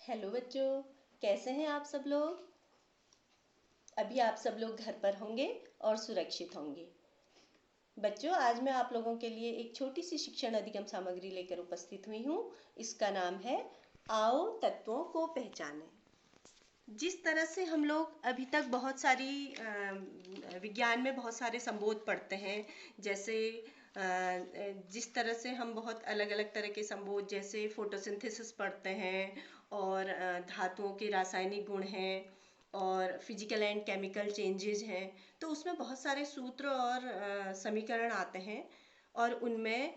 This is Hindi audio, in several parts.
हेलो बच्चों, कैसे हैं आप सब लोग। अभी आप सब लोग घर पर होंगे और सुरक्षित होंगे। बच्चों, आज मैं आप लोगों के लिए एक छोटी सी शिक्षण अधिगम सामग्री लेकर उपस्थित हुई हूँ। इसका नाम है आओ तत्वों को पहचानें। जिस तरह से हम लोग अभी तक बहुत सारी विज्ञान में बहुत सारे संबोध पढ़ते हैं, जैसे जिस तरह से हम बहुत अलग अलग तरह के संबोध जैसे फोटोसिंथेसिस पढ़ते हैं और धातुओं के रासायनिक गुण हैं और फिजिकल एंड केमिकल चेंजेस हैं, तो उसमें बहुत सारे सूत्र और समीकरण आते हैं और उनमें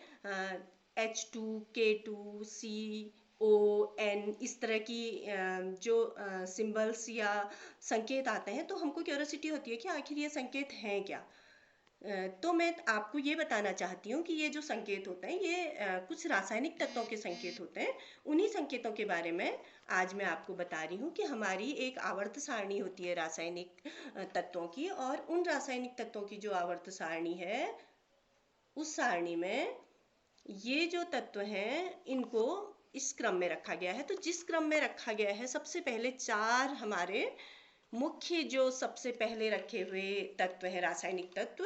H2, K2, C, O, N इस तरह की जो सिंबल्स या संकेत आते हैं, तो हमको क्यूरियोसिटी होती है कि आखिर ये संकेत हैं क्या। तो मैं आपको ये बताना चाहती हूँ कि ये जो संकेत होते हैं ये कुछ रासायनिक तत्वों के संकेत होते हैं। उन्हीं संकेतों के बारे में आज मैं आपको बता रही हूँ कि हमारी एक आवर्त सारणी होती है रासायनिक तत्वों की, और उन रासायनिक तत्वों की जो आवर्त सारणी है उस सारणी में ये जो तत्व हैं इनको इस क्रम में रखा गया है। तो जिस क्रम में रखा गया है, सबसे पहले चार हमारे मुख्य जो सबसे पहले रखे हुए तत्व है रासायनिक तत्व,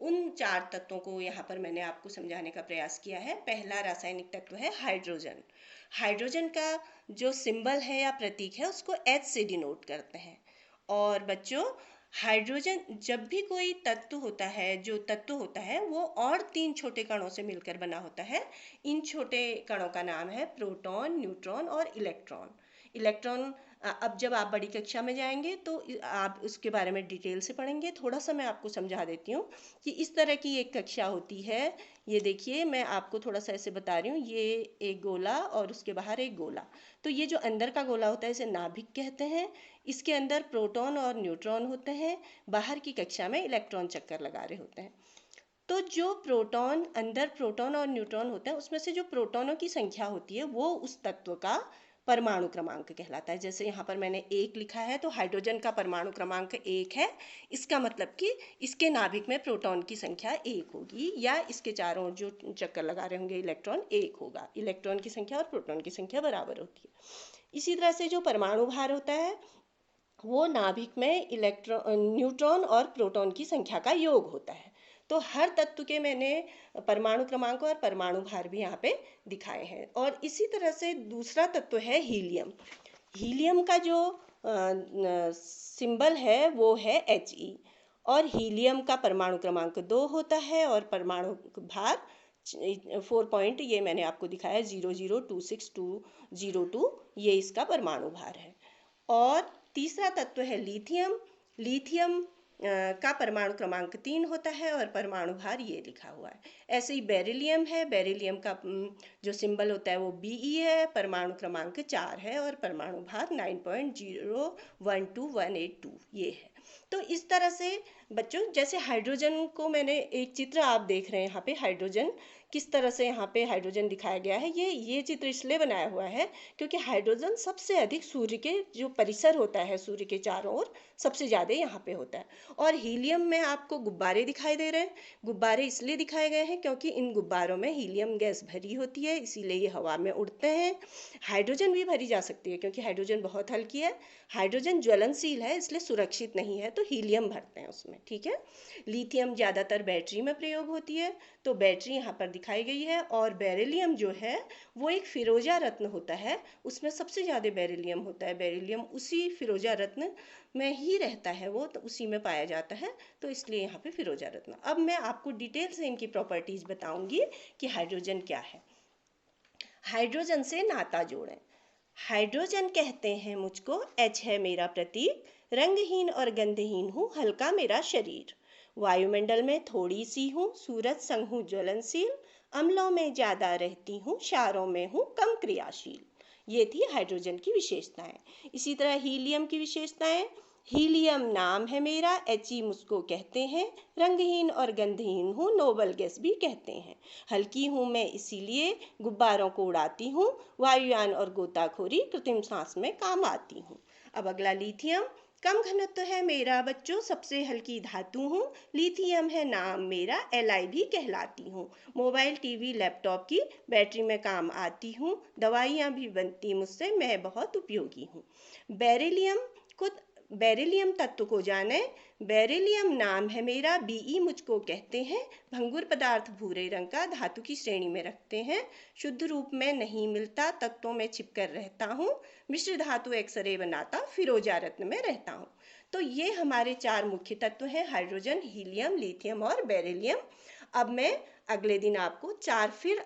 उन चार तत्वों को यहाँ पर मैंने आपको समझाने का प्रयास किया है। पहला रासायनिक तत्व है हाइड्रोजन। हाइड्रोजन का जो सिंबल है या प्रतीक है उसको H से डिनोट करते हैं। और बच्चों, हाइड्रोजन जब भी कोई तत्व होता है, जो तत्व होता है वो और तीन छोटे कणों से मिलकर बना होता है। इन छोटे कणों का नाम है प्रोटॉन, न्यूट्रॉन और इलेक्ट्रॉन। इलेक्ट्रॉन अब जब आप बड़ी कक्षा में जाएंगे तो आप उसके बारे में डिटेल से पढ़ेंगे। थोड़ा सा मैं आपको समझा देती हूँ कि इस तरह की एक कक्षा होती है। ये देखिए, मैं आपको थोड़ा सा ऐसे बता रही हूँ, ये एक गोला और उसके बाहर एक गोला। तो ये जो अंदर का गोला होता है इसे नाभिक कहते हैं। इसके अंदर प्रोटॉन और न्यूट्रॉन होते हैं, बाहर की कक्षा में इलेक्ट्रॉन चक्कर लगा रहे होते हैं। तो जो प्रोटॉन अंदर प्रोटॉन और न्यूट्रॉन होते हैं उसमें से जो प्रोटॉनों की संख्या होती है वो उस तत्व का परमाणु क्रमांक कहलाता है। जैसे यहाँ पर मैंने 1 लिखा है, तो हाइड्रोजन का परमाणु क्रमांक 1 है। इसका मतलब कि इसके नाभिक में प्रोटॉन की संख्या 1 होगी, या इसके चारों जो चक्कर लगा रहे होंगे इलेक्ट्रॉन 1 होगा। इलेक्ट्रॉन की संख्या और प्रोटॉन की संख्या बराबर होती है। इसी तरह से जो परमाणु भार होता है वो नाभिक में न्यूट्रॉन और प्रोटॉन की संख्या का योग होता है। तो हर तत्व के मैंने परमाणु क्रमांक और परमाणु भार भी यहाँ पे दिखाए हैं। और इसी तरह से दूसरा तत्व है हीलियम। हीलियम का जो सिंबल है वो है He, और हीलियम का परमाणु क्रमांक 2 होता है और परमाणु भार 4 पॉइंट, ये मैंने आपको दिखाया 0026202, ये इसका परमाणु भार है। और तीसरा तत्व है लिथियम। लिथियम का परमाणु क्रमांक 3 होता है और परमाणु भार ये लिखा हुआ है। ऐसे ही बेरिलियम है। बेरिलियम का जो सिंबल होता है वो Be है, परमाणु क्रमांक 4 है और परमाणु भार 9.012182 ये है। तो इस तरह से बच्चों, जैसे हाइड्रोजन को मैंने एक चित्र आप देख रहे हैं यहाँ पे, हाइड्रोजन किस तरह से यहाँ पे हाइड्रोजन दिखाया गया है, ये चित्र इसलिए बनाया हुआ है क्योंकि हाइड्रोजन सबसे अधिक सूर्य के जो परिसर होता है, सूर्य के चारों ओर सबसे ज़्यादा यहाँ पे होता है। और हीलियम में आपको गुब्बारे दिखाई दे रहे हैं। गुब्बारे इसलिए दिखाए गए हैं क्योंकि इन गुब्बारों में हीलियम गैस भरी होती है, इसीलिए ये हवा में उड़ते हैं। हाइड्रोजन भी भरी जा सकती है क्योंकि हाइड्रोजन बहुत हल्की है। हाइड्रोजन ज्वलनशील है इसलिए सुरक्षित नहीं है, तो हीलियम भरते हैं उसमें, ठीक है। लिथियम ज़्यादातर बैटरी में प्रयोग होती है, तो बैटरी यहाँ पर दिखाई गई है। और बेरिलियम जो है वो एक फिरोजा रत्न होता है, उसमें सबसे ज़्यादा बेरिलियम होता है। बेरिलियम उसी फिरोजा रत्न में ही रहता है, वो तो उसी में पाया जाता है, तो इसलिए यहाँ पे फिरोजा रत्न। अब मैं आपको डिटेल से इनकी प्रॉपर्टीज़ बताऊंगी कि हाइड्रोजन क्या है। हाइड्रोजन से नाता जोड़ें। हाइड्रोजन कहते हैं मुझको, H है मेरा प्रतीक, रंगहीन और गंधहीन हूँ, हल्का मेरा शरीर, वायुमंडल में थोड़ी सी हूँ, सूरज संग हूँ ज्वलनशील, अम्लों में ज़्यादा रहती हूँ, क्षारों में हूँ कम क्रियाशील। ये थी हाइड्रोजन की विशेषताएं। इसी तरह हीलियम की विशेषताएं। हीलियम नाम है मेरा, He मुझको कहते हैं, रंगहीन और गंधहीन हूँ, नोबल गैस भी कहते हैं, हल्की हूँ मैं इसीलिए गुब्बारों को उड़ाती हूँ, वायुयान और गोताखोरी कृत्रिम सांस में काम आती हूँ। अब अगला लिथियम। कम घनत्व है मेरा बच्चों, सबसे हल्की धातु हूँ, लिथियम है नाम मेरा, Li भी कहलाती हूँ। मोबाइल टीवी लैपटॉप की बैटरी में काम आती हूँ, दवाइयाँ भी बनती मुझसे, मैं बहुत उपयोगी हूँ। बेरिलियम को बेरिलियम तत्व को जाने, बेरिलियम नाम है मेरा, Be मुझको कहते हैं, भंगुर पदार्थ भूरे रंग का धातु की श्रेणी में रखते हैं, शुद्ध रूप में नहीं मिलता, तत्वों में छिपकर रहता हूँ, मिश्र धातु एक्सरे बनाता, फिरोजा रत्न में रहता हूँ। तो ये हमारे 4 मुख्य तत्व हैं, हाइड्रोजन, हीलियम, लिथियम और बेरिलियम। अब मैं अगले दिन आपको 4 फिर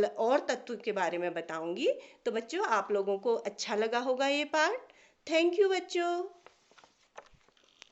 और तत्व के बारे में बताऊंगी। तो बच्चों, आप लोगों को अच्छा लगा होगा ये पार्ट। थैंक यू बच्चों।